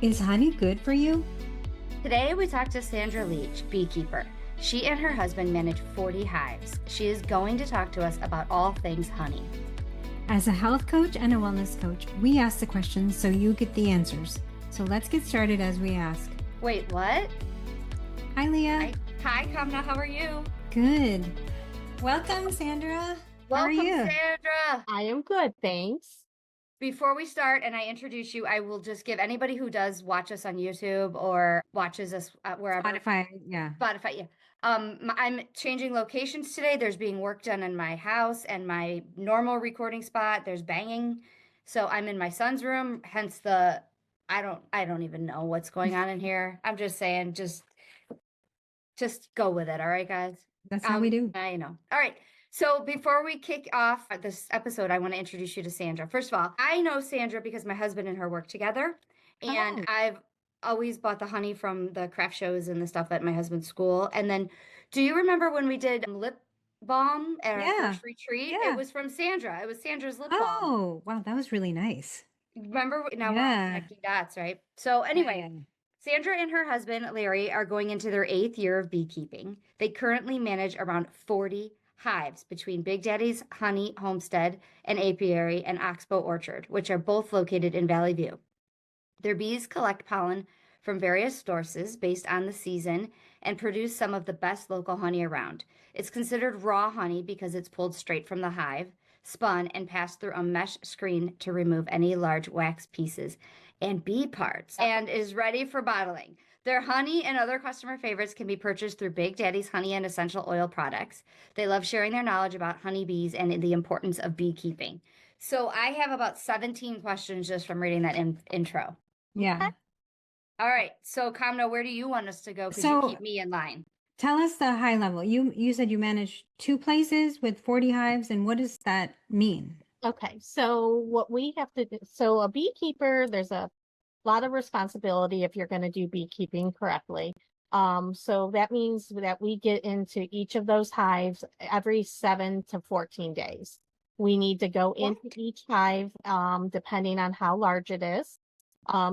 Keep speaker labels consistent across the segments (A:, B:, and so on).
A: Is honey good for you?
B: Today we talked to Sandra Leech, beekeeper. She and her husband manage 40 hives. She is going to talk to us about all things honey.
A: As a health coach and a wellness coach, we ask the questions so you get the answers. So let's get started as we ask.
B: Wait, what?
A: Hi, Leah.
B: Hi, Kamna. How are you?
A: Good. Welcome, Sandra. How are
B: Welcome,
A: you?
B: Sandra.
C: I am good, thanks.
B: Before we start and I introduce you, I will just give anybody who does watch us on YouTube or watches us wherever.
A: Spotify, yeah.
B: Spotify, yeah. I'm changing locations today. There's being work done in my house and my normal recording spot. There's banging. So I'm in my son's room, hence I don't even know what's going on in here. I'm just saying, just go with it. All right, guys.
A: That's how we do.
B: I know. All right. So before we kick off this episode, I want to introduce you to Sandra. First of all, I know Sandra because my husband and her work together. And I've always bought the honey from the craft shows and the stuff at my husband's school. And then, do you remember when we did lip balm at our first retreat?
A: Yeah.
B: It was from Sandra. It was Sandra's lip balm.
A: Oh, wow. That was really nice.
B: Remember? Now we're
A: Yeah.
B: connecting dots, right? So anyway,
A: Yeah.
B: Sandra and her husband, Larry, are going into their 8th year of beekeeping. They currently manage around 40 hives between Big Daddy's Honey Homestead and Apiary and Oxbow Orchard, which are both located in Valley View. Their bees collect pollen from various sources based on the season and produce some of the best local honey around. It's considered raw honey because it's pulled straight from the hive, spun, and passed through a mesh screen to remove any large wax pieces and bee parts, and is ready for bottling. Their honey and other customer favorites can be purchased through Big Daddy's Honey and Essential Oil products. They love sharing their knowledge about honeybees and the importance of beekeeping. So I have about 17 questions just from reading that intro.
A: Yeah.
B: All right. So Kamna, where do you want us to go? Because
A: So-
B: you keep me in line.
A: Tell us the high level. You said you manage 2 places with 40 hives, and what does that mean?
C: Okay, so what we have to do, so a beekeeper, there's a lot of responsibility if you're going to do beekeeping correctly. So that means that we get into each of those hives every 7 to 14 days. We need to go into each hive, depending on how large it is.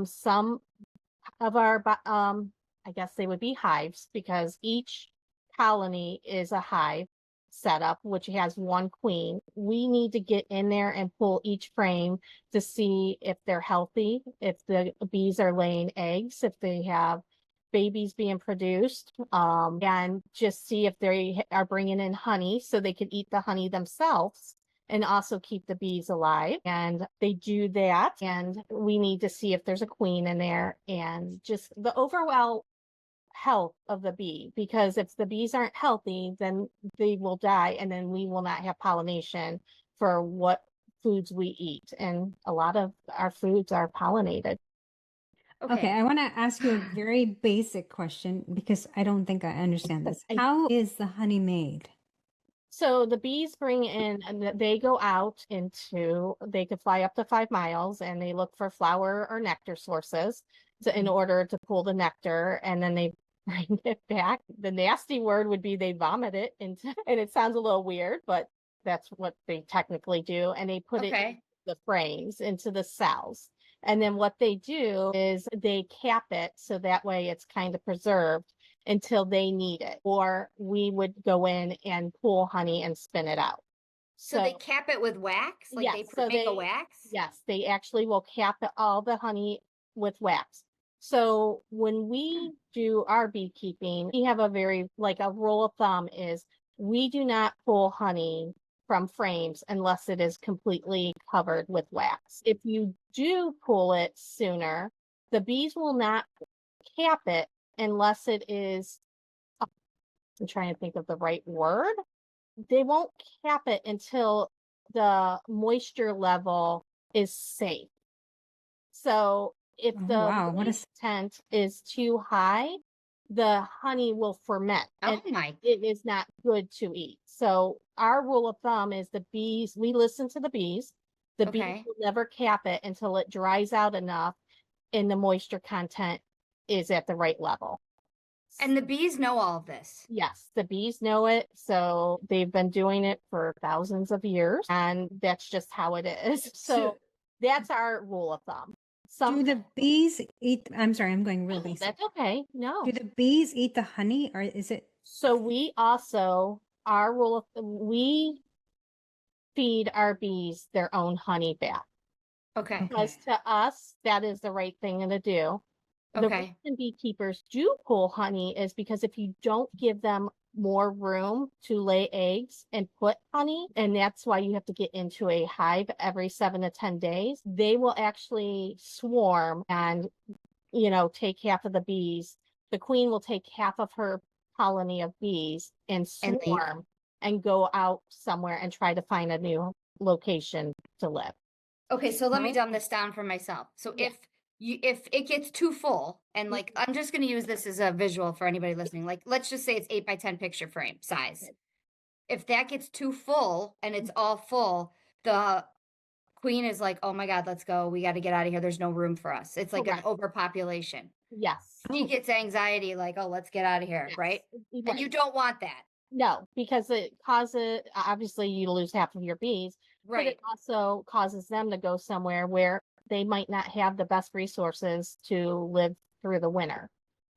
C: Some of our, I guess they would be hives because each colony is a hive setup, which has one queen. We need to get in there and pull each frame to see if they're healthy, if the bees are laying eggs, if they have babies being produced, and just see if they are bringing in honey so they can eat the honey themselves and also keep the bees alive. And they do that. And we need to see if there's a queen in there and just the overall health of the bee, because if the bees aren't healthy, then they will die, and then we will not have pollination for what foods we eat. And a lot of our foods are pollinated.
A: Okay, I want to ask you a very basic question because I don't think I understand this. How is the honey made?
C: So the bees bring in, and they go out into, they could fly up to 5 miles and they look for flower or nectar sources in order to pull the nectar, and then they bring it back. The nasty word would be they vomit it into, and it sounds a little weird, but that's what they technically do. And they put it in the frames, into the cells. And then what they do is they cap it so that way it's kind of preserved until they need it. Or we would go in and pull honey and spin it out.
B: So they cap it with wax? Like
C: yes,
B: they make a wax?
C: Yes, they actually will cap all the honey with wax. So when we do our beekeeping, we have a a rule of thumb is we do not pull honey from frames unless it is completely covered with wax. If you do pull it sooner, the bees will not cap it unless it is, I'm trying to think of the right word. They won't cap it until the moisture level is safe. So if the content is too high, the honey will ferment. It is not good to eat. So our rule of thumb is the bees, we listen to the bees. The bees will never cap it until it dries out enough and the moisture content is at the right level.
B: And the bees know all of this?
C: Yes, the bees know it. So they've been doing it for thousands of years, and that's just how it is. So that's our rule of thumb.
A: Do the bees eat? I'm sorry, I'm going real
C: No,
A: basic.
C: that's okay. No.
A: Do the bees eat the honey, or is it?
C: So we also, our rule of, we feed our bees their own honey back.
B: Okay.
C: Because to us, that is the right thing to do. The
B: Okay.
C: reason beekeepers do pull honey is because if you don't give them more room to lay eggs and put honey, and that's why you have to get into a hive every 7 to 10 days, they will actually swarm and, take half of the bees. The queen will take half of her colony of bees and
B: And leave.
C: swarm and go out somewhere and try to find a new location to live.
B: Okay, so let me dumb this down for myself. So
C: Yeah.
B: if it gets too full, and like I'm just gonna use this as a visual for anybody listening. Like let's just say it's 8 by 10 picture frame size. If that gets too full and it's all full, the queen is like, "Oh my God, let's go. We got to get out of here. There's no room for us." It's like an
C: Correct.
B: overpopulation.
C: Yes.
B: She gets anxiety, like, "Oh, let's get out of here,"
C: Yes.
B: right?
C: Right.
B: And you don't want that.
C: No, because it causes, obviously you lose half of your bees, but it
B: Right.
C: also causes them to go somewhere where they might not have the best resources to live through the winter,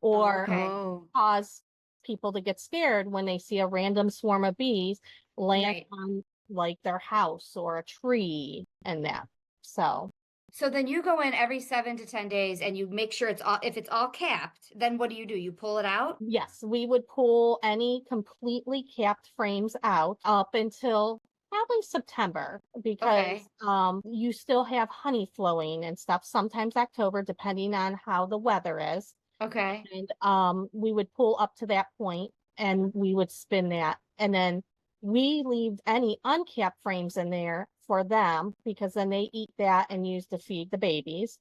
C: or
B: Okay.
A: Oh,
C: cause people to get scared when they see a random swarm of bees land
B: Right.
C: on like their house or a tree and that. So
B: So then you go in every 7 to 10 days and you make sure it's all, if it's all capped, then what do? You pull it out?
C: yes, we would pull any completely capped frames out up until probably September because
B: Okay.
C: you still have honey flowing and stuff, sometimes October, depending on how the weather is.
B: Okay.
C: And we would pull up to that point and we would spin that. And then we leave any uncapped frames in there for them because then they eat that and use to feed the babies.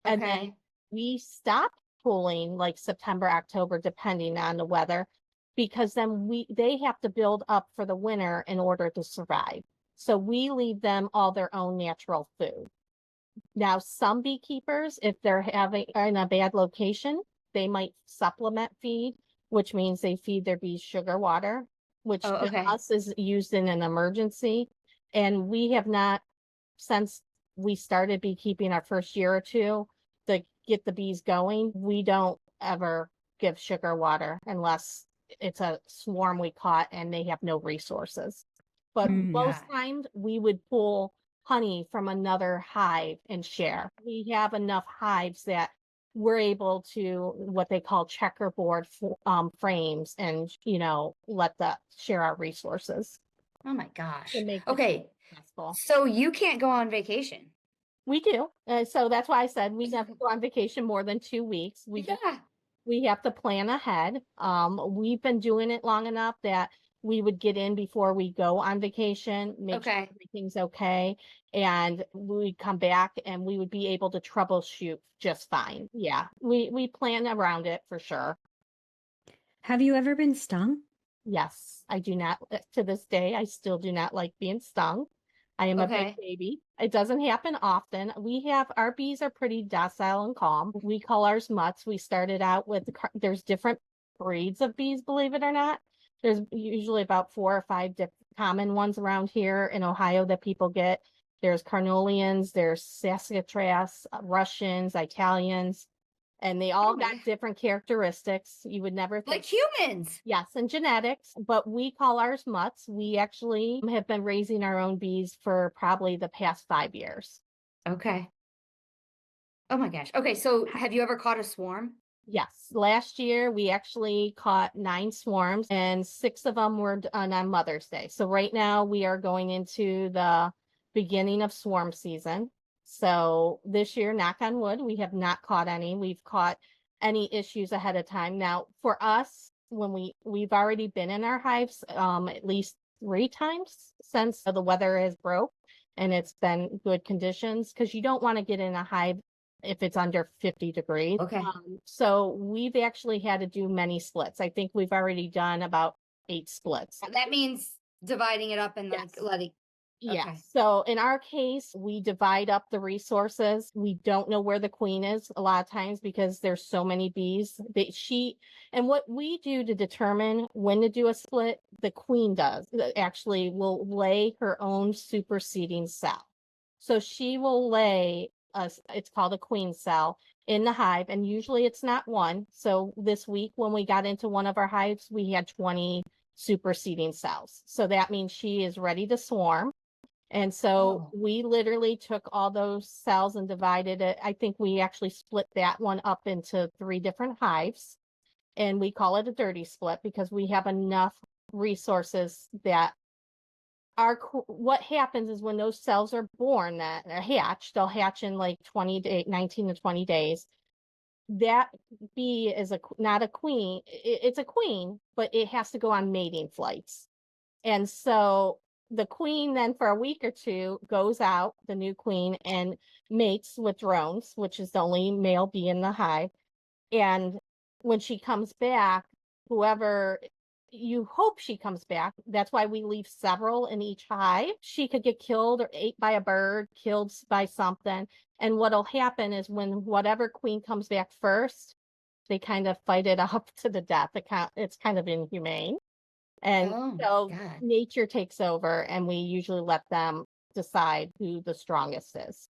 C: And then
B: Okay.
C: we stop pulling like September, October, depending on the weather, because then they have to build up for the winter in order to survive. So we leave them all their own natural food. Now, some beekeepers, if they're having in a bad location, they might supplement feed, which means they feed their bees sugar water, which
B: Oh,
C: to
B: okay.
C: us is used in an emergency. And we have not, since we started beekeeping our first year or two, to get the bees going, we don't ever give sugar water unless it's a swarm we caught and they have no resources. But most
B: God.
C: times we would pull honey from another hive and share. We have enough hives that we're able to what they call checkerboard frames and let the share our resources
B: Oh my gosh.
C: to make the
B: Okay.
C: successful.
B: So you can't go on vacation.
C: We do. So that's why I said we never go on vacation more than 2 weeks.
B: Yeah.
C: We have to plan ahead. We've been doing it long enough that we would get in before we go on vacation, make sure
B: Okay.
C: everything's okay, and we'd come back and we would be able to troubleshoot just fine. Yeah, we plan around it for sure.
A: have you ever been stung?
C: Yes, I do not, to this day, I still do not like being stung. I am a big
B: Okay.
C: baby. It doesn't happen often. Our bees are pretty docile and calm. We call ours mutts. We started out with, there's different breeds of bees, believe it or not. There's usually about 4 or 5 common ones around here in Ohio that people get. There's Carnolians, there's Saskatras, Russians, Italians, and they all got different characteristics. You would never think.
B: Like humans.
C: Yes, and genetics, but we call ours mutts. We actually have been raising our own bees for probably the past 5 years.
B: Okay. Oh my gosh. Okay. So have you ever caught a swarm?
C: Yes, last year we actually caught 9 swarms and 6 of them were done on Mother's Day. So right now we are going into the beginning of swarm season. So this year, knock on wood, we have not caught any. We've caught any issues ahead of time. Now, for us, when we've already been in our hives at least 3 times since the weather has broke and it's been good conditions, because you don't want to get in a hive if it's under 50 degrees.
B: Okay.
C: So we've actually had to do many splits. I think we've already done about 8 splits.
B: That means dividing it up and like
C: Yes.
B: letting.
C: Yeah.
B: Okay.
C: So in our case, we divide up the resources. We don't know where the queen is a lot of times because there's so many bees. And what we do to determine when to do a split, the queen does. Actually will lay her own superseding cell. So she will lay it's called a queen cell in the hive, and usually it's not one. So this week when we got into one of our hives, we had 20 superseding cells. So that means she is ready to swarm. And so we literally took all those cells and divided it. I think we actually split that one up into 3 different hives, and we call it a dirty split because we have enough resources that what happens is when those cells are born, that are hatched, they'll hatch in like 19 to 20 days. That bee is not a queen. It's a queen, but it has to go on mating flights. And so the queen then for a week or two goes out, the new queen, and mates with drones, which is the only male bee in the hive. And when she comes back, whoever you hope she comes back, that's why we leave several in each hive. She could get killed or ate by a bird, killed by something. And what'll happen is when whatever queen comes back first, they kind of fight it up to the death. It's kind of inhumane. And so nature takes over, and we usually let them decide who the strongest is.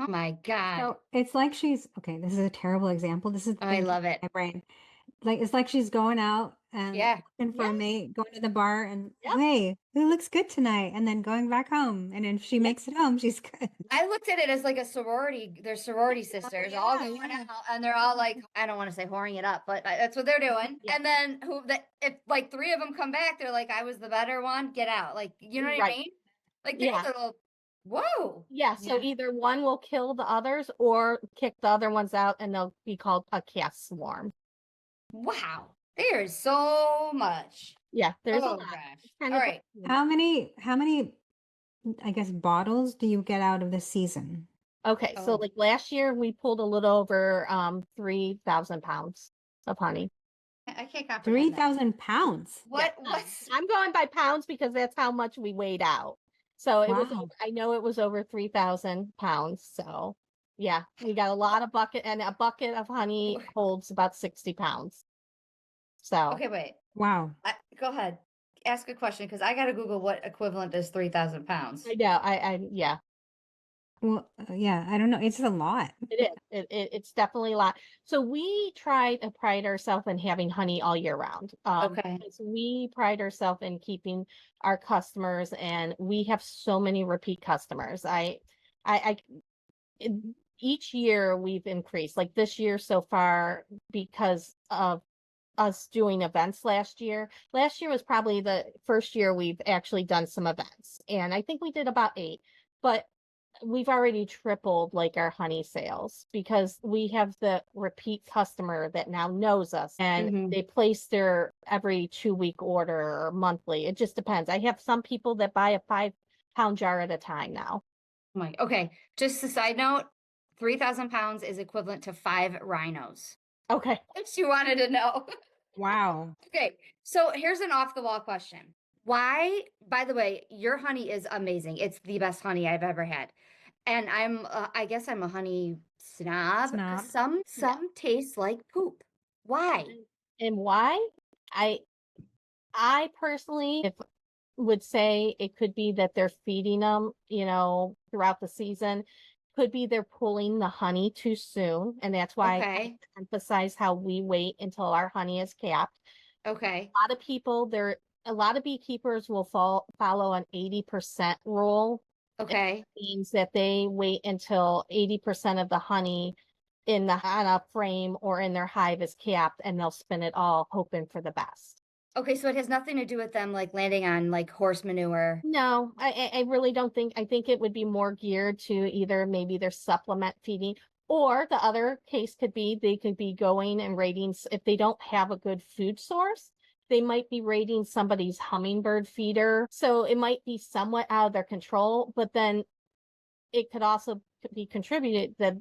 B: Oh my God.
A: So it's like okay, this is a terrible example. This is
B: I love it.
A: My brain. Like it's like she's going out and looking for a mate, going to the bar and hey, who looks good tonight? And then going back home. And if she makes it home, she's good.
B: I looked at it as like a sorority. They're sorority sisters, all going out, and they're all like, I don't want to say whoring it up, but that's what they're doing. And then if like 3 of them come back, they're like, I was the better one, get out. Like, you know what I mean? Like there's a little, whoa.
C: Yeah. So either one will kill the others or kick the other ones out, and they'll be called a caste swarm.
B: Wow. There is so much.
C: Yeah, there's a lot.
B: All right.
A: How many, I guess, bottles do you get out of the season?
C: Okay, so like last year we pulled a little over 3,000 pounds of honey.
B: I can't comprehend
A: 3,000 pounds.
B: What?
C: I'm going by pounds because that's how much we weighed out. So it was. I know it was over 3,000 pounds. So yeah, we got a lot of bucket, and a bucket of honey holds about 60 pounds. So
B: okay, wait.
A: Wow.
B: Go ahead. Ask a question because I got to Google what equivalent is 3,000 pounds.
C: I know. Yeah.
A: Well, yeah, I don't know. It's a lot.
C: It is. It's definitely a lot. So we try to pride ourselves in having honey all year round.
B: Okay.
C: So we pride ourselves in keeping our customers, and we have so many repeat customers. Each year we've increased. Like this year so far, because of us doing events last year. Last year was probably the first year we've actually done some events, and I think we did about 8. But we've already tripled like our honey sales because we have the repeat customer that now knows us, and they place their every 2-week order or monthly. It just depends. I have some people that buy a 5-pound jar at a time now.
B: Okay. Just a side note, 3,000 pounds is equivalent to 5 rhinos.
C: Okay.
B: If you wanted to know.
A: Wow.
B: Okay. So here's an off the wall question. Why, by the way, your honey is amazing. It's the best honey I've ever had. And I guess I'm a honey snob. Some taste like poop. Why?
C: And why? I personally would say it could be that they're feeding them, throughout the season. Could be they're pulling the honey too soon. And that's why I emphasize how we wait until our honey is capped.
B: Okay.
C: A lot of beekeepers will follow an 80% rule.
B: Okay.
C: It means that they wait until 80% of the honey on a frame or in their hive is capped, and they'll spin it all hoping for the best.
B: Okay, so it has nothing to do with them like landing on like horse manure.
C: No, I really don't think. I think it would be more geared to either maybe their supplement feeding, or the other case could be they could be going and raiding if they don't have a good food source. They might be raiding somebody's hummingbird feeder. So it might be somewhat out of their control, but then it could also be contributed that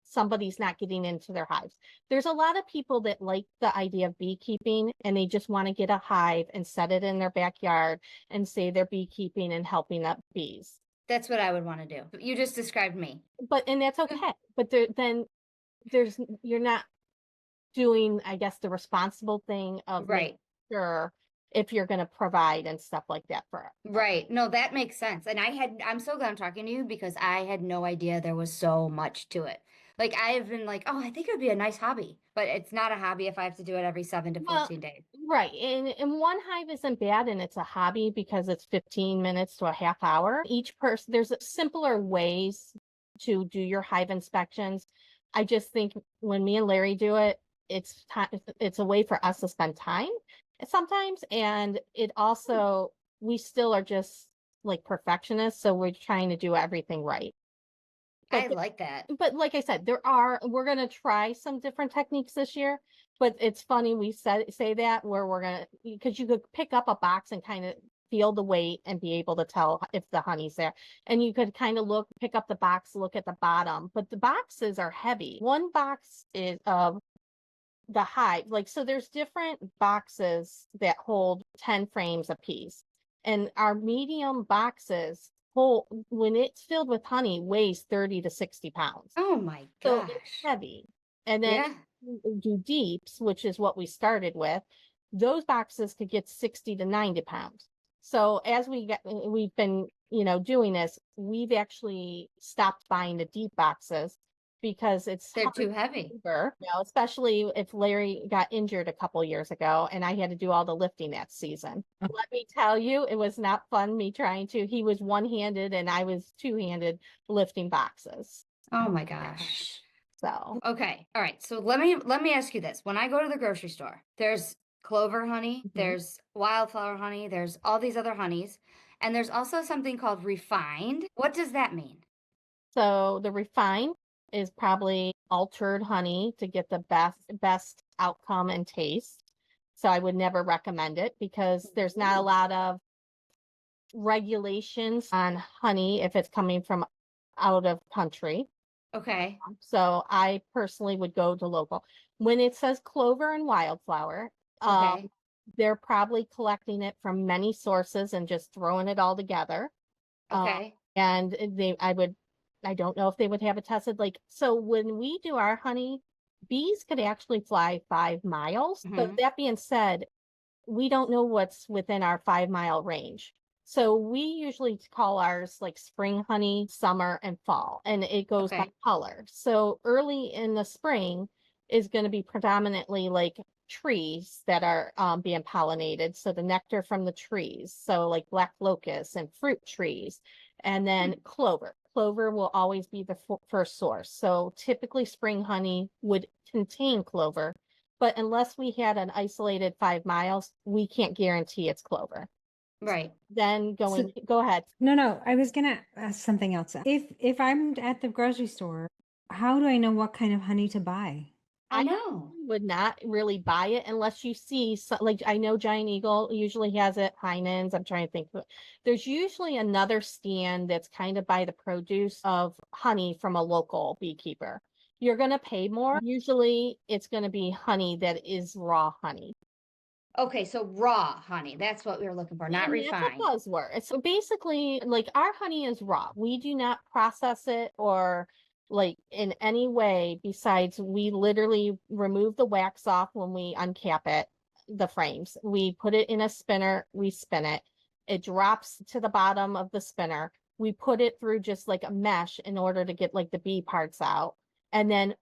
C: somebody's not getting into their hives. There's a lot of people that like the idea of beekeeping, and they just want to get a hive and set it in their backyard and say they're beekeeping and helping up bees.
B: That's what I would want to do. You just described me.
C: And that's okay. But you're not doing, I guess, the responsible thing of
B: right.
C: Sure if you're going to provide and stuff like that for it.
B: Right. No, that makes sense. And I'm so glad I'm talking to you because I had no idea there was so much to it. Like I have been like, oh, I think it would be a nice hobby, but it's not a hobby if I have to do it every 7 to 14 days.
C: Right. And one hive isn't bad, and it's a hobby because it's 15 minutes to a half hour. Each person, there's simpler ways to do your hive inspections. I just think when me and Larry do it, it's a way for us to spend time sometimes. And it also, we still are just like perfectionists. So we're trying to do everything right.
B: I like that.
C: But like I said, we're going to try some different techniques this year. But it's funny we say that where we're going to, because you could pick up a box and kind of feel the weight and be able to tell if the honey's there. And you could kind of pick up the box, look at the bottom, but the boxes are heavy. One box is of the hive, so there's different boxes that hold 10 frames a piece. And our medium boxes hold, when it's filled with honey, weighs 30 to 60 pounds.
B: Oh my
C: So
B: gosh.
C: it's heavy. And then do deeps, which is what we started with. Those boxes could get 60 to 90 pounds. So as we've been, doing this, we've actually stopped buying the deep boxes because they're
B: too heavy.
C: Especially if Larry got injured a couple years ago and I had to do all the lifting that season. Let me tell you, it was not fun me trying to. He was one-handed and I was two-handed lifting boxes.
B: Oh my gosh.
C: So
B: okay. All right. So let me ask you this. When I go to the grocery store, there's clover honey, there's wildflower honey, there's all these other honeys, and there's also something called refined. What does that mean?
C: So the refined is probably altered honey to get the best outcome and taste. So I would never recommend it because there's not a lot of regulations on honey if it's coming from out of country.
B: Okay.
C: So I personally would go to local. When it says clover and wildflower, they're probably collecting it from many sources and just throwing it all together.
B: Okay.
C: And I don't know if they would have it tested. So when we do our honey, bees could actually fly 5 miles. But that being said, we don't know what's within our 5-mile range. So we usually call ours spring honey, summer, and fall, and it goes by color. So early in the spring is going to be predominantly trees that are being pollinated. So the nectar from the trees. So black locust and fruit trees, and then clover. Clover will always be the first source. So typically spring honey would contain clover, but unless we had an isolated 5 miles, we can't guarantee it's clover.
B: Right.
C: Then go ahead.
A: No, I was gonna ask something else. If I'm at the grocery store, how do I know what kind of honey to buy?
B: I know.
C: Would not really buy it unless you see, I know Giant Eagle usually has it, Heinen's, I'm trying to think. There's usually another stand that's kind of by the produce of honey from a local beekeeper. You're going to pay more. Usually it's going to be honey that is raw honey.
B: Okay, so raw honey, that's what we were looking for, not refined.
C: That's a buzzword. So basically, our honey is raw. We do not process it or in any way besides we literally remove the wax off when we uncap it, the frames. We put it in a spinner, we spin it. It drops to the bottom of the spinner. We put it through just a mesh in order to get the bee parts out. And then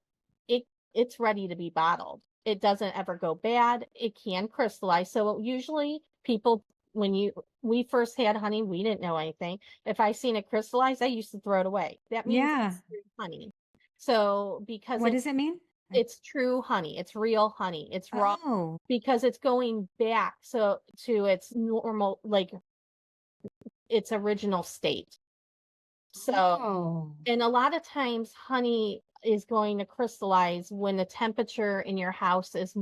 C: it's ready to be bottled. It doesn't ever go bad. It can crystallize. So usually people, when we first had honey, we didn't know anything. If I seen it crystallize, I used to throw it away. That means it's true honey. So because
A: what does it mean?
C: It's true honey. It's real honey. It's raw because it's going back to its normal, its original state. So, and a lot of times honey is going to crystallize when the temperature in your house is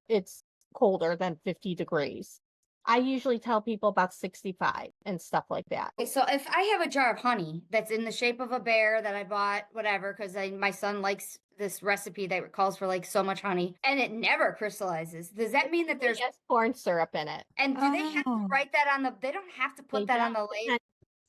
C: it's colder than 50 degrees. I usually tell people about 65 and stuff like that.
B: Okay, so if I have a jar of honey that's in the shape of a bear that I bought, whatever, because my son likes this recipe that calls for so much honey, and it never crystallizes, does that mean that there's
C: corn syrup in it?
B: And do they have to write that on they don't have to put that on the label?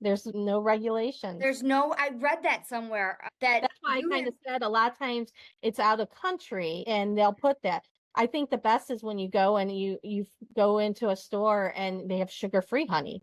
C: There's no regulations.
B: I read that somewhere. That's
C: why I kind of said a lot of times it's out of country and they'll put that. I think the best is when you go and you go into a store and they have sugar-free honey.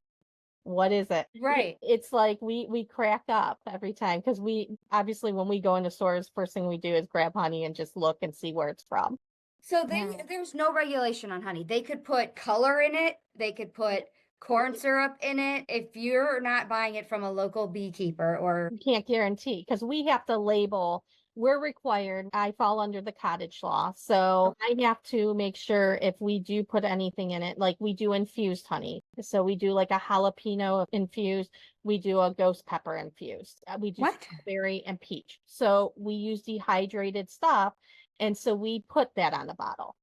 C: What is it?
B: Right.
C: It's like we crack up every time because we obviously when we go into stores, first thing we do is grab honey and just look and see where it's from.
B: So
A: Yeah.
B: there's no regulation on honey. They could put color in it. They could put corn syrup in it. If you're not buying it from a local beekeeper or
C: You can't guarantee because we have to label. We're required. I fall under the cottage law. So I have to make sure if we do put anything in it, like we do infused honey. So we do like a jalapeno infused. We do a ghost pepper infused. We do
A: What?
C: strawberry and peach. So we use dehydrated stuff. And so we put that on the bottle.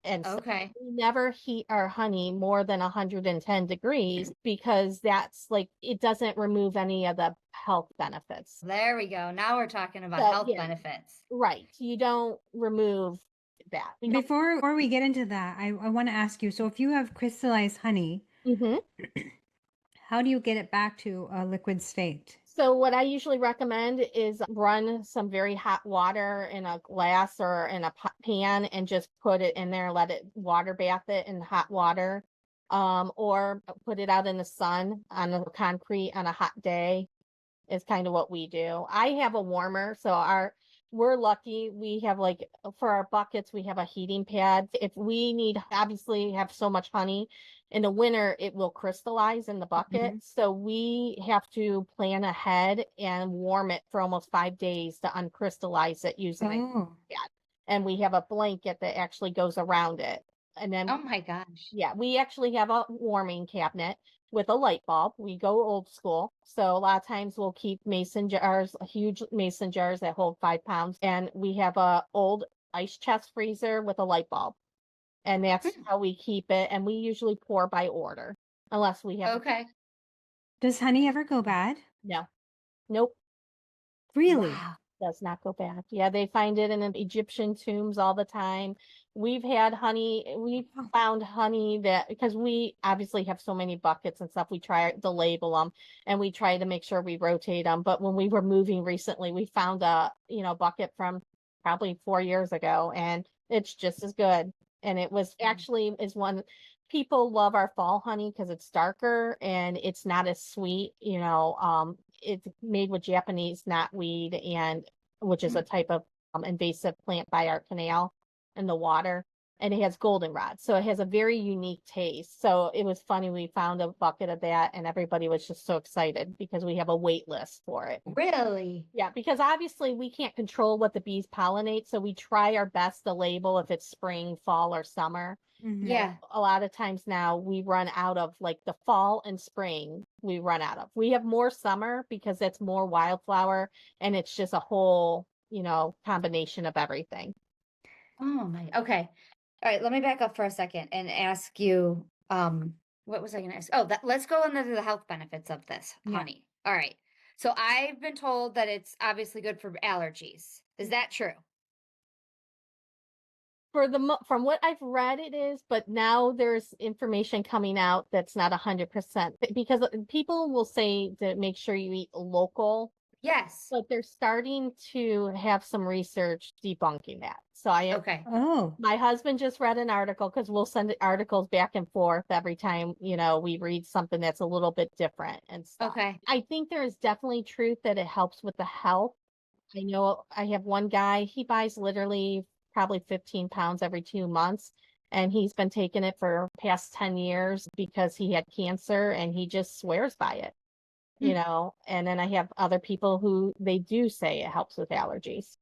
C: And so
B: okay.
C: we never heat our honey more than 110 degrees because that's like it doesn't remove any of the health benefits.
B: There we go. Now we're talking about
C: So,
B: health
C: yeah,
B: benefits.
C: right. You don't remove that.
A: Before we get into that, I want to ask you, so if you have crystallized honey,
C: Mhm.
A: how do you get it back to a liquid state?
C: So what I usually recommend is run some very hot water in a glass or in a pan and just put it in there, let it water bath it in hot water. Or put it out in the sun on the concrete on a hot day is kind of what we do. I have a warmer, so we're lucky. We have like for our buckets, we have a heating pad. If we need obviously have so much honey in the winter, it will crystallize in the bucket. So we have to plan ahead and warm it for almost 5 days to uncrystallize it using a
A: Oh,
C: pad. And we have a blanket that actually goes around it. And then
B: Oh my gosh.
C: yeah, we actually have a warming cabinet with a light bulb. We go old school. So a lot of times we'll keep mason jars, huge mason jars that hold 5 pounds. And we have a old ice chest freezer with a light bulb. And that's
B: Hmm.
C: how we keep it. And we usually pour by order unless we have
B: Okay.
A: does honey ever go bad?
C: no. Nope.
A: Really?
B: Wow.
C: Does not go bad. Yeah, they find it in Egyptian tombs all the time. We've had honey, we found honey that because we obviously have so many buckets and stuff, we try to label them and we try to make sure we rotate them. But when we were moving recently, we found a, bucket from probably 4 years ago and it's just as good. And it was actually is one people love our fall honey because it's darker and it's not as sweet, it's made with Japanese knotweed and which is a type of invasive plant by our canal in the water. And it has goldenrod. So it has a very unique taste. So it was funny. We found a bucket of that and everybody was just so excited because we have a wait list for it.
B: Really?
C: Yeah, because obviously we can't control what the bees pollinate. So we try our best to label if it's spring, fall, or summer.
B: Yeah.
C: A lot of times now we run out of like the fall and spring we run out of. We have more summer because it's more wildflower and it's just a whole, combination of everything.
B: Oh my. Okay. All right. Let me back up for a second and ask you, what was I going to ask? Oh, let's go into the health benefits of this
A: Yeah.
B: honey. All right. So I've been told that it's obviously good for allergies. Is that true?
C: From what I've read it is, but now there's information coming out that's not 100% because people will say to make sure you eat local.
B: Yes.
C: But they're starting to have some research debunking that. So
B: Okay.
A: Oh,
C: my husband just read an article because we'll send articles back and forth every time, we read something that's a little bit different and stuff.
B: Okay.
C: I think there is definitely truth that it helps with the health. I know I have one guy, he buys literally probably 15 pounds every 2 months. And he's been taking it for past 10 years because he had cancer and he just swears by it. And then I have other people who they do say it helps with allergies.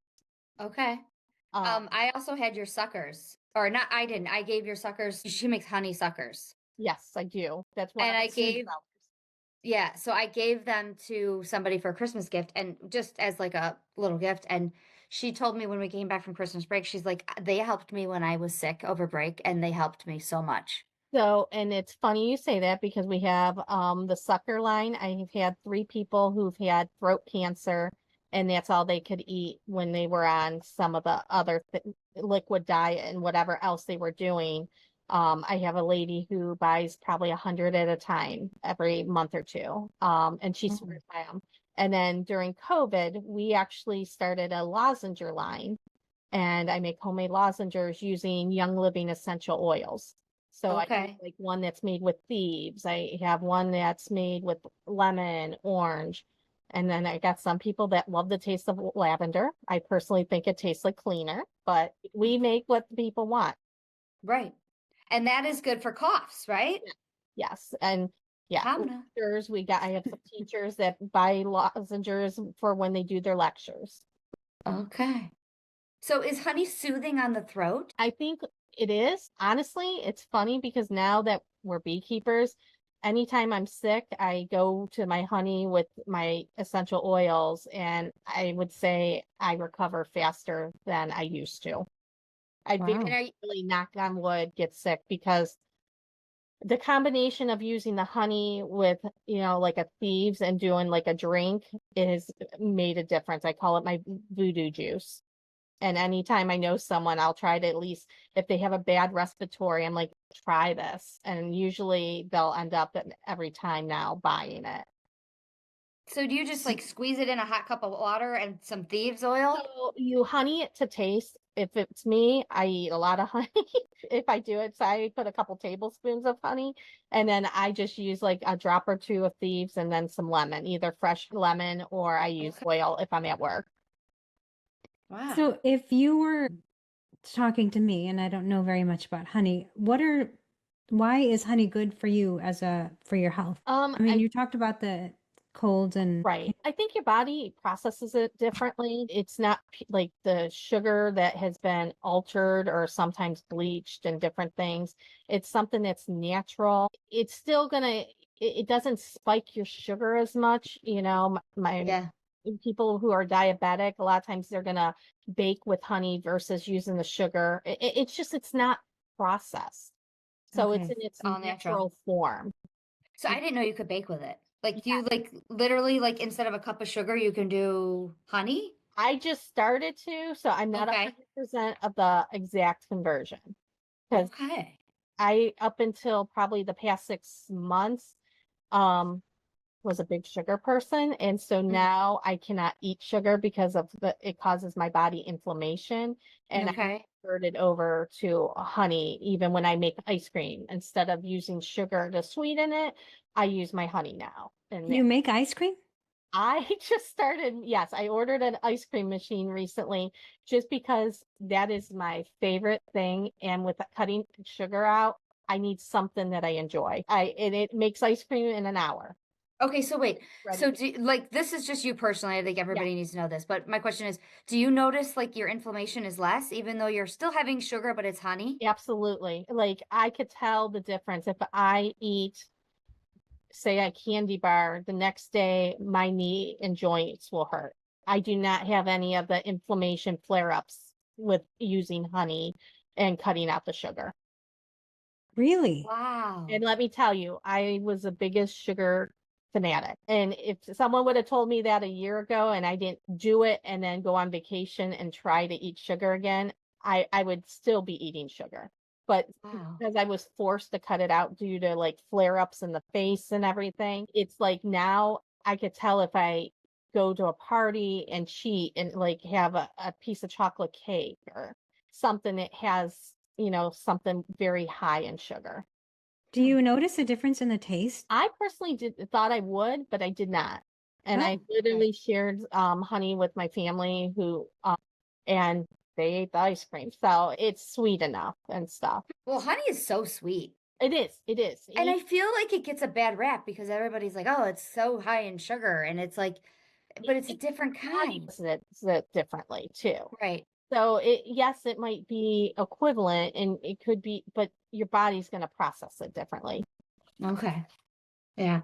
B: Okay. I also had your suckers, or not. I didn't. I gave your suckers. She makes honey suckers,
C: Yes, I do. That's one
B: and
C: of
B: I
C: the sweet
B: gave.
C: sellers.
B: Yeah, so I gave them to somebody for a Christmas gift, and just as like a little gift. And she told me when we came back from Christmas break, she's like, they helped me when I was sick over break, and they helped me so much.
C: So, and it's funny you say that because we have the sucker line. I've had 3 people who've had throat cancer, and that's all they could eat when they were on some of the other liquid diet and whatever else they were doing. I have a lady who buys probably 100 at a time every month or two, and she swears by them. And then during COVID, we actually started a lozenger line. and I make homemade lozenges using Young Living essential oils. So I have
B: Okay.
C: like one that's made with thieves. I have one that's made with lemon, orange. And then I got some people that love the taste of lavender. I personally think it tastes like cleaner, but we make what people want.
B: Right. And that is good for coughs, right?
C: Yes. And yeah,
B: Hamna.
C: lectures, I have some teachers that buy lozenges for when they do their lectures.
B: Okay. So is honey soothing on the throat?
C: I think it is. Honestly, it's funny because now that we're beekeepers, anytime I'm sick, I go to my honey with my essential oils, and I would say I recover faster than I used to. I
A: Wow.
C: very really, knock on wood, get sick because the combination of using the honey with, like a thieves and doing like a drink has made a difference. I call it my voodoo juice. And anytime I know someone, I'll try to, at least if they have a bad respiratory, I'm like, try this. And usually they'll end up every time now buying it.
B: So do you just like squeeze it in a hot cup of water and some thieves oil?
C: So you honey it to taste. If it's me, I eat a lot of honey. If I do it, so I put a couple tablespoons of honey, and then I just use like a drop or two of thieves and then some lemon, either fresh lemon or I use oil if I'm at work.
B: Wow.
A: So if you were talking to me and I don't know very much about honey, why is honey good for you for your health? I mean, you talked about the colds and
C: Right. I think your body processes it differently. It's not like the sugar that has been altered or sometimes bleached and different things. It's something that's natural. It's still it doesn't spike your sugar as much. My people who are diabetic, a lot of times they're gonna bake with honey versus using the sugar. It's not processed. So it's
A: Okay.
C: in its
B: All natural
C: form.
B: So I didn't know you could bake with it. Like you like literally like instead of a cup of sugar, you can do honey?
C: I just started to, so I'm not
B: Okay.
C: 100% of the exact conversion. Because
B: Okay.
C: up until probably the past 6 months, um, was a big sugar person. And so now I cannot eat sugar because it causes my body inflammation. And I
B: Okay.
C: converted over to honey, even when I make ice cream. Instead of using sugar to sweeten it, I use my honey now. And
A: You make ice cream?
C: I just started, yes, I ordered an ice cream machine recently just because that is my favorite thing. And with cutting sugar out, I need something that I enjoy. And it makes ice cream in an hour.
B: Okay, so wait.
C: Ready.
B: So this is just you personally. I think everybody needs to know this, but my question is, do you notice like your inflammation is less even though you're still having sugar, but it's honey?
C: Absolutely. Like I could tell the difference if I eat, say, a candy bar, the next day my knee and joints will hurt. I do not have any of the inflammation flare-ups with using honey and cutting out the sugar.
A: Really?
B: Wow.
C: And let me tell you, I was the biggest sugar fanatic. And if someone would have told me that a year ago and I didn't do it and then go on vacation and try to eat sugar again, I would still be eating sugar. But
B: Wow.
C: because I was forced to cut it out due to like flare ups in the face and everything, it's like now I could tell if I go to a party and cheat and like have a piece of chocolate cake or something that has, something very high in sugar.
A: Do you notice a difference in the taste?
C: I personally thought I would, but I did not. And I
A: Oh,
C: literally shared honey with my family and they ate the ice cream. So it's sweet enough and stuff.
B: Well, honey is so sweet.
C: It is. It is.
B: And I feel like it gets a bad rap because everybody's like, "Oh, it's so high in sugar." And it's like, but it's a different kind.
C: It differently too.
B: Right.
C: So yes, it might be equivalent and it could be, but your body's going to process it differently.
B: Okay. Yeah.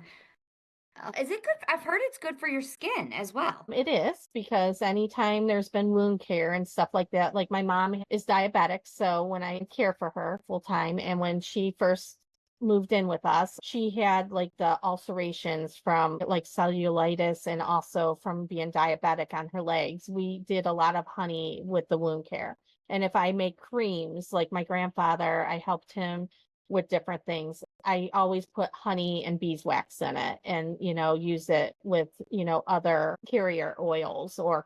B: Is it good? I've heard it's good for your skin as well.
C: It is, because anytime there's been wound care and stuff like that, like my mom is diabetic. So when I care for her full time, and when she first moved in with us, she had like the ulcerations from like cellulitis and also from being diabetic on her legs. We did a lot of honey with the wound care. And if I make creams, like my grandfather, I helped him with different things. I always put honey and beeswax in it and, use it with, other carrier oils or,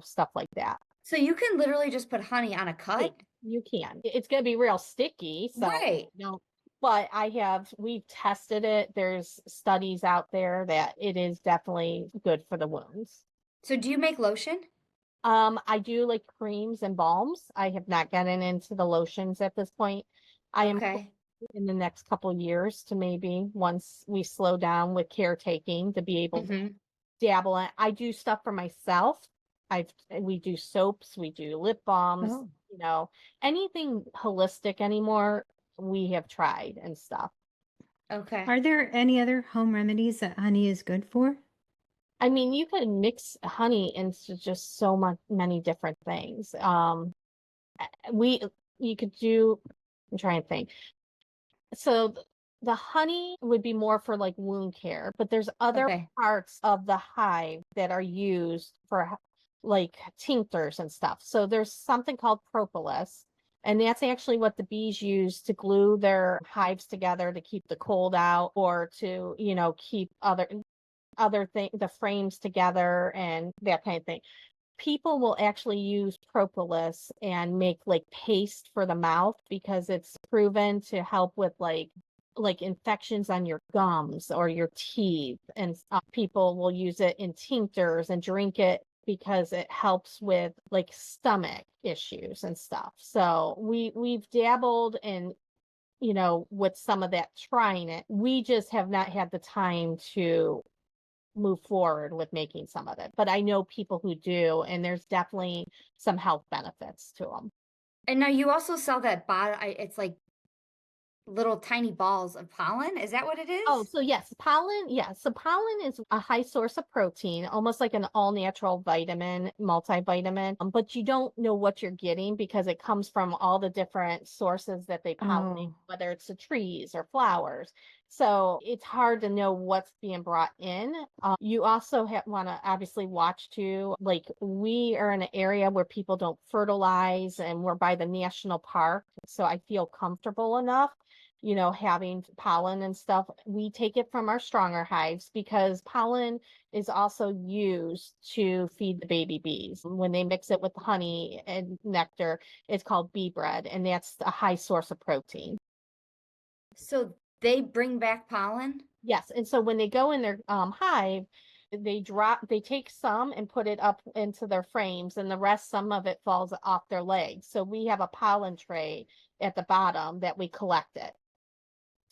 C: stuff like that.
B: So you can literally just put honey on a cut?
C: You can. It's going to be real sticky, so
B: Right.
C: don't. But we've tested it. There's studies out there that it is definitely good for the wounds.
B: So do you make lotion?
C: I do like creams and balms. I have not gotten into the lotions at this point. I am
B: Okay.
C: in the next couple of years to maybe once we slow down with caretaking to be able to dabble in. I do stuff for myself. We do soaps, we do lip balms,
A: Oh.
C: Anything holistic anymore, we have tried and stuff.
B: Okay.
A: Are there any other home remedies that honey is good for?
C: I mean, you can mix honey into just many different things. You could do, I'm trying to think. So the honey would be more for like wound care, but there's other parts of the hive that are used for like tinctures and stuff. So there's something called propolis, and that's actually what the bees use to glue their hives together to keep the cold out or to, keep the frames together and that kind of thing. People will actually use propolis and make like paste for the mouth because it's proven to help with like infections on your gums or your teeth, and people will use it in tinctures and drink it because it helps with like stomach issues and stuff. So we've dabbled in with some of that, trying it. We just have not had the time to move forward with making some of it, but I know people who do, and there's definitely some health benefits to them.
B: And now you also sell that it's like little tiny balls of pollen. Is that what it
C: Oh,
B: is?
C: so yes, pollen. Yeah, so pollen is a high source of protein, almost like an all-natural vitamin, multivitamin, but you don't know what you're getting because it comes from all the different sources that they pollinate, whether it's the trees or flowers. So it's hard to know what's being brought in. You also want to obviously watch too. Like we are in an area where people don't fertilize, and we're by the national park, so I feel comfortable enough having pollen and stuff. We take it from our stronger hives because pollen is also used to feed the baby bees. When they mix it with honey and nectar, it's called bee bread, and that's a high source of protein.
B: So they bring back pollen?
C: Yes, and so when they go in their hive, they take some and put it up into their frames, and the rest, some of it falls off their legs. So we have a pollen tray at the bottom that we collect it.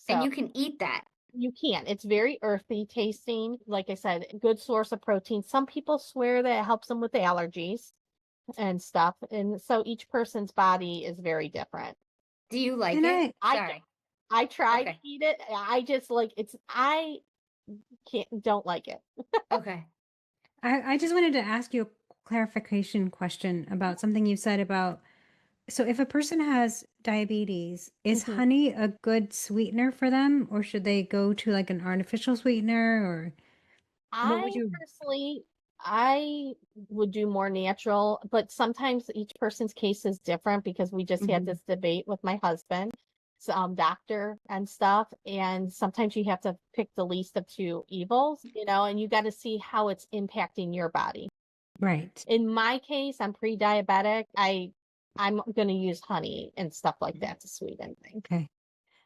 B: And
C: So
B: you can eat that.
C: you can. It's very earthy tasting. Like I said, good source of protein. Some people swear that it helps them with allergies and stuff. And so each person's body is very different.
B: Do you like
A: Can
B: it?
A: I
B: Sorry.
C: I tried to
B: Okay.
C: eat it. I just I don't like it.
B: Okay.
A: I just wanted to ask you a clarification question about something you said about, so if a person has diabetes, is
C: Mhm.
A: honey a good sweetener for them, or should they go to like an artificial sweetener, or what would
C: I
A: you?
C: personally, I would do more natural, but sometimes each person's case is different because we just had this debate with my husband, doctor and stuff. And sometimes you have to pick the least of two evils, and you got to see how it's impacting your body.
A: Right.
C: In my case, I'm pre-diabetic. I'm going to use honey and stuff like that to sweeten things.
A: Okay.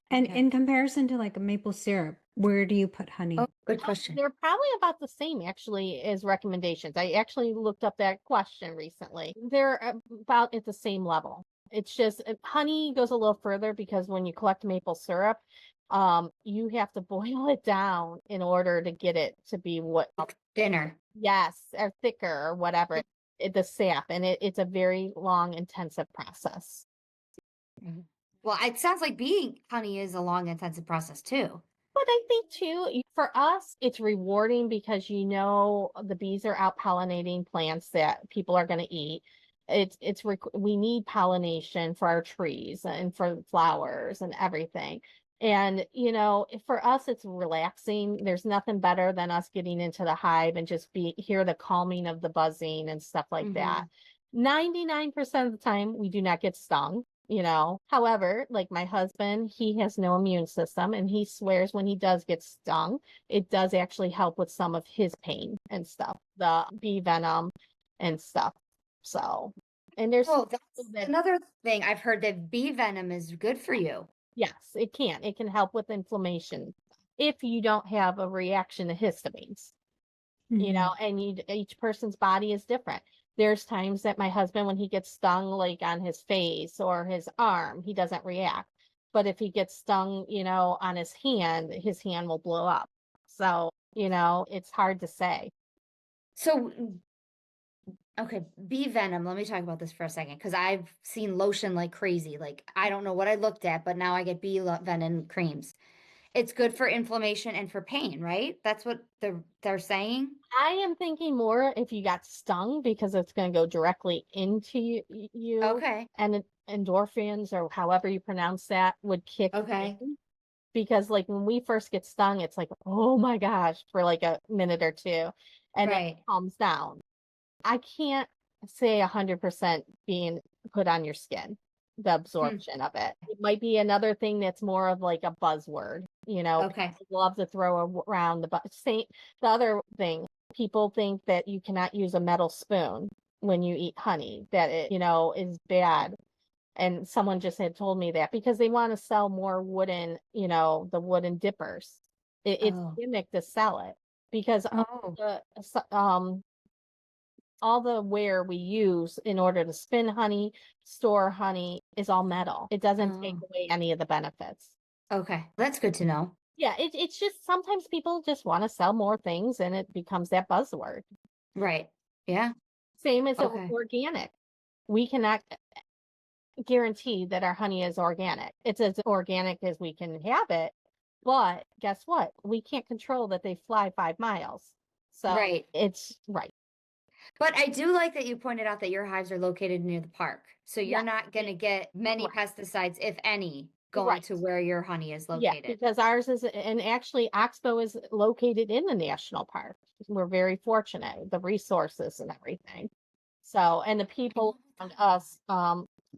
A: And
B: Okay.
A: in comparison to like a maple syrup, where do you put honey?
B: Oh, good question.
C: They're probably about the same actually as recommendations. I actually looked up that question recently. They're about at the same level. It's just honey goes a little further because when you collect maple syrup, you have to boil it down in order to get it to be what
B: Dinner.
C: yes, or thicker or whatever, the sap, and it's a very long, intensive process.
B: Well, it sounds like bee honey is a long, intensive process too.
C: But I think too, for us, it's rewarding because the bees are out pollinating plants that people are going to eat. We need pollination for our trees and for flowers and everything. And for us, it's relaxing. There's nothing better than us getting into the hive and just hear the calming of the buzzing and stuff like that. 99% of the time, we do not get stung. However, like my husband, he has no immune system, and he swears when he does get stung, it does actually help with some of his pain and stuff, the bee venom and stuff. So And there's
B: Oh, that's
C: that,
B: another thing I've heard, that bee venom is good for you.
C: yes, it can. It can help with inflammation if you don't have a reaction to histamines. And each person's body is different. There's times that my husband, when he gets stung, like on his face or his arm, he doesn't react. But if he gets stung, on his hand will blow up. So, it's hard to say.
B: So, okay, bee venom. Let me talk about this for a second, because I've seen lotion like crazy. Like, I don't know what I looked at, but now I get venom creams. It's good for inflammation and for pain, right? That's what they're saying.
C: I am thinking more if you got stung, because it's going to go directly into you,
B: Okay.
C: and endorphins, or however you pronounce that, would kick
B: Okay.
C: in. Because like when we first get stung, it's like, oh my gosh, for like a minute or two, and then it
B: Right.
C: calms down. I can't say 100% being put on your skin, the absorption of it. It might be another thing that's more of like a buzzword,
B: Okay.
C: people love to throw around the other thing. People think that you cannot use a metal spoon when you eat honey, that it, is bad. And someone just had told me that because they want to sell more wooden, the wooden dippers. It's a
B: Oh.
C: gimmick to sell it, because
A: Oh,
C: all the ware we use in order to spin honey, store honey, is all metal. It doesn't take
B: Oh.
C: away any of the benefits.
B: Okay. That's good to know.
C: Yeah, it's just sometimes people just want to sell more things, and it becomes that buzzword.
B: Right. Yeah.
C: Same as
B: Okay.
C: organic. We cannot guarantee that our honey is organic. It's as organic as we can have it, but guess what? We can't control that they fly 5 miles. So
B: Right.
C: it's right.
B: But I do like that you pointed out that your hives are located near the park. So you're
C: Yeah.
B: not going to get many
C: Right.
B: pesticides, if any, going
C: Right.
B: to where your honey is
C: Yeah,
B: located.
C: because ours is, and actually Oxbow is located in the national park. We're very fortunate, the resources and everything. So, and the people around us,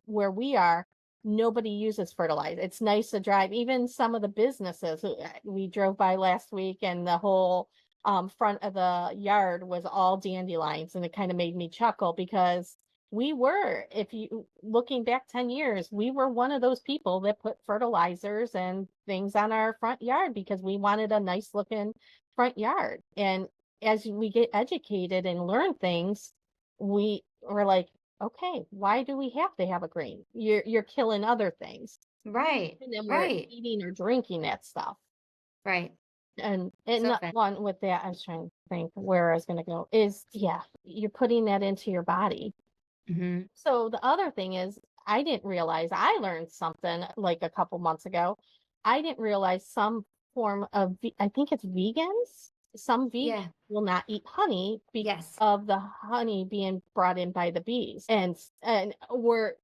C: where we are, nobody uses fertilizer. It's nice to drive. Even some of the businesses, we drove by last week, and the whole front of the yard was all dandelions, and it kind of made me chuckle, because we were, if you looking back 10 years, we were one of those people that put fertilizers and things on our front yard because we wanted a nice looking front yard. And as we get educated and learn things, we were like, okay, why do we have to have a green? You're killing other things.
B: Right.
C: And then we're
B: Right.
C: eating or drinking that stuff.
B: Right.
C: And
B: So
C: the
B: fun.
C: one with that, I was trying to think where I was going to go, is, yeah, you're putting that into your body.
B: Mm-hmm.
C: So the other thing is, I didn't realize, I learned something like a couple months ago. I didn't realize some form of, I think it's vegans. Some vegans
B: Yeah.
C: will not eat honey because
B: Yes.
C: of the honey being brought in by the bees, and we're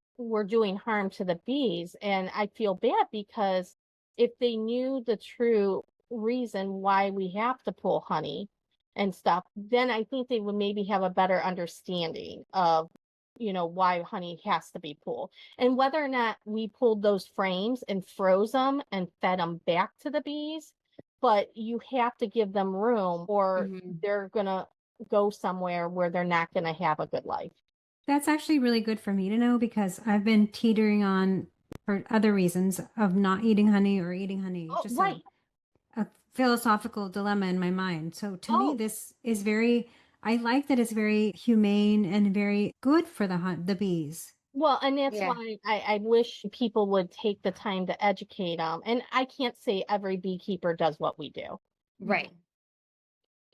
C: doing harm to the bees. And I feel bad, because if they knew the true reason why we have to pull honey and stuff, then I think they would maybe have a better understanding of why honey has to be pulled, and whether or not we pulled those frames and froze them and fed them back to the bees. But you have to give them room, or they're gonna go somewhere where they're not gonna have a good life.
A: that's actually really good for me to know, because I've been teetering on, for other reasons, of not eating honey or eating honey.
C: Oh,
A: Just
C: right.
A: a philosophical dilemma in my mind. So to me,
C: Oh,
A: this is very, I like that it's very humane and very good for the bees.
C: well, and that's
B: Yeah.
C: why I wish people would take the time to educate them. And I can't say every beekeeper does what we do.
B: Right.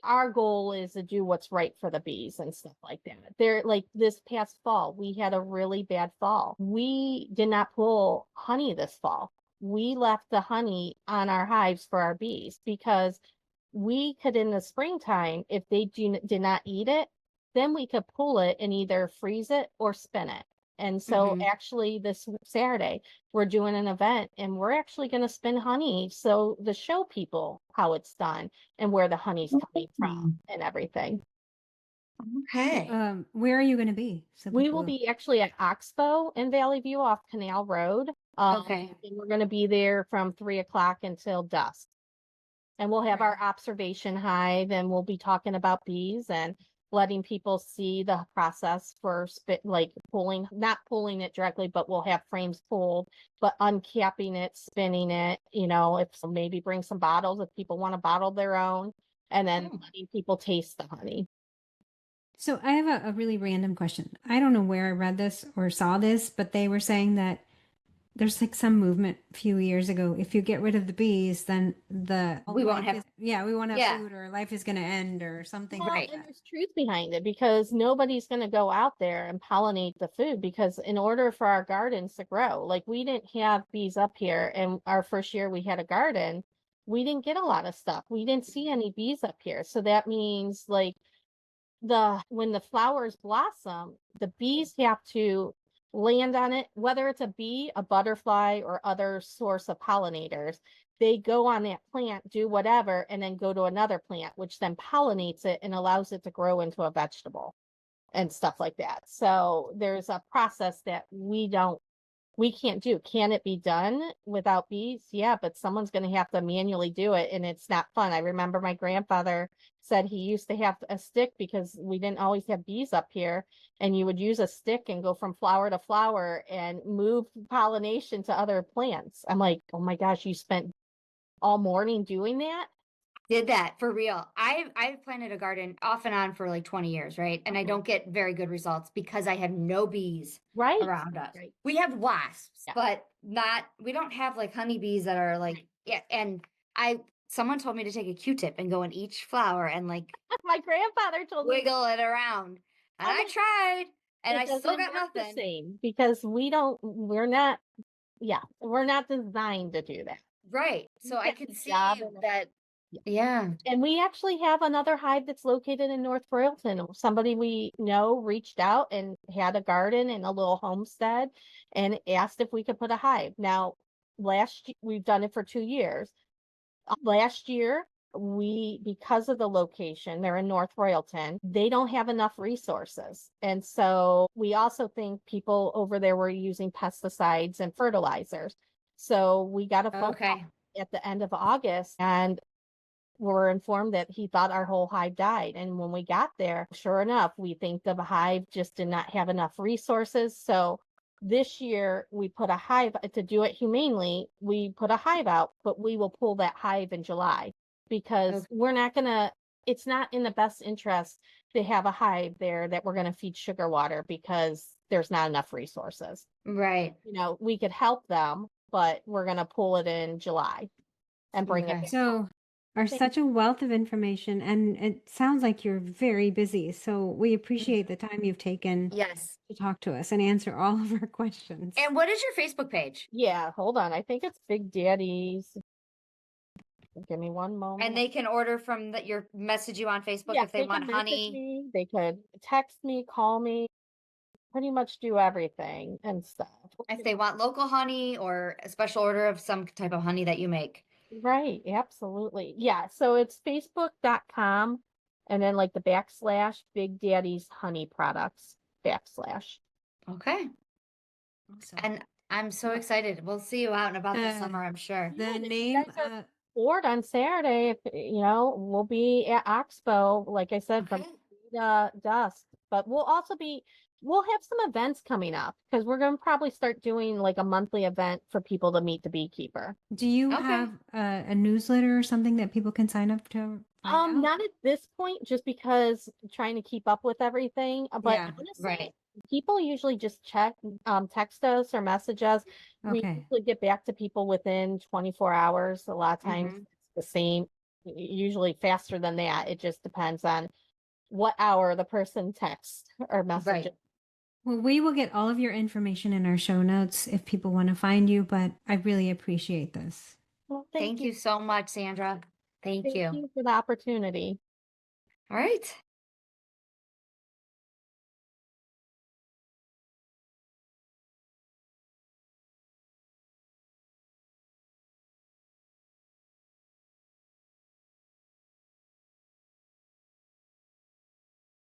C: Our goal is to do what's right for the bees and stuff like that. They're like, this past fall, we had a really bad fall. We did not pull honey this fall. We left the honey on our hives for our bees, because we could, in the springtime, if they did not eat it, then we could pull it and either freeze it or spin it. And so actually this Saturday, we're doing an event, and we're actually going to spin honey, so to show people how it's done and where the honey's coming from and everything.
B: Okay.
A: Where are you going to be? So
C: We
A: people
C: will be actually at Oxbow in Valley View off Canal Road.
B: Okay.
C: And we're going to be there from 3 o'clock until dusk. And we'll have our observation hive, and we'll be talking about bees, and letting people see the process for like pulling, not pulling it directly, but we'll have frames pulled, but uncapping it, spinning it, if so, maybe bring some bottles if people want to bottle their own, and then letting people taste the honey.
A: So I have a really random question. I don't know where I read this or saw this, but they were saying that there's like some movement a few years ago. If you get rid of the bees, then
B: we won't have
A: we won't have food, or life is going to end or something.
C: Well,
A: like
C: and
A: that.
C: there's truth behind it, because nobody's going to go out there and pollinate the food, because in order for our gardens to grow, like we didn't have bees up here, and our first year we had a garden, we didn't get a lot of stuff. We didn't see any bees up here. So that means like when the flowers blossom, the bees have to land on it, whether it's a bee, a butterfly, or other source of pollinators. They go on that plant, do whatever, and then go to another plant, which then pollinates it and allows it to grow into a vegetable and stuff like that. So there's a process that we can't do. Can it be done without bees? Yeah, but someone's going to have to manually do it, and it's not fun. I remember my grandfather said he used to have a stick, because we didn't always have bees up here, and you would use a stick and go from flower to flower and move pollination to other plants. I'm like, oh my gosh, you spent all morning doing that?
B: Did that for real. I've planted a garden off and on for like 20 years, right? And I don't get very good results because I have no bees around us.
C: Right.
B: We have wasps, but we don't have like honeybees that are like, yeah. And someone told me to take a Q-tip and go in each flower and like
C: My grandfather told me
B: wiggle it around. And I tried, and I still got nothing.
C: The same, because we're not designed to do that.
B: Right. So I can see that. Yeah.
C: And we actually have another hive that's located in North Royalton. Somebody we know reached out and had a garden and a little homestead and asked if we could put a hive. Now, we've done it for 2 years. Last year, because of the location, they're in North Royalton, they don't have enough resources. And so we also think people over there were using pesticides and fertilizers. So we got a phone call at the end of August, and were informed that he thought our whole hive died. And when we got there, sure enough, we think the hive just did not have enough resources. So this year we put a hive, to do it humanely, we put a hive out, but we will pull that hive in July, because it's not in the best interest to have a hive there that we're going to feed sugar water, because there's not enough resources.
B: Right.
C: We could help them, but we're going to pull it in July and bring it back.
A: So are such a wealth of information, and it sounds like you're very busy. So we appreciate the time you've taken to talk to us and answer all of our questions.
B: And what is your Facebook page?
C: Yeah, hold on. I think it's Big Daddy's. Give me one moment.
B: And they can order from your message you on Facebook if they want honey.
C: They could text me, call me, pretty much do everything and stuff.
B: If they want local honey or a special order of some type of honey that you make.
C: Right, absolutely. Yeah, so it's facebook.com and then like the / Big Daddy's Honey Products /
B: Okay. Awesome. And I'm so excited. We'll see you out and about this summer, I'm sure.
A: The name
C: board on Saturday, we'll be at Oxbow, like I said, from dusk. But we'll have some events coming up, because we're going to probably start doing like a monthly event for people to meet the beekeeper.
A: Do you have a newsletter or something that people can sign up to?
C: Not at this point, just because trying to keep up with everything. But honestly, people usually just text us or message us. We usually get back to people within 24 hours. A lot of times it's the same, usually faster than that. It just depends on what hour the person texts or messages.
A: Well, we will get all of your information in our show notes if people want to find you, but I really appreciate this.
C: Well,
B: thank you so much, Sandra. Thank you.
C: Thank you for the opportunity.
B: All right.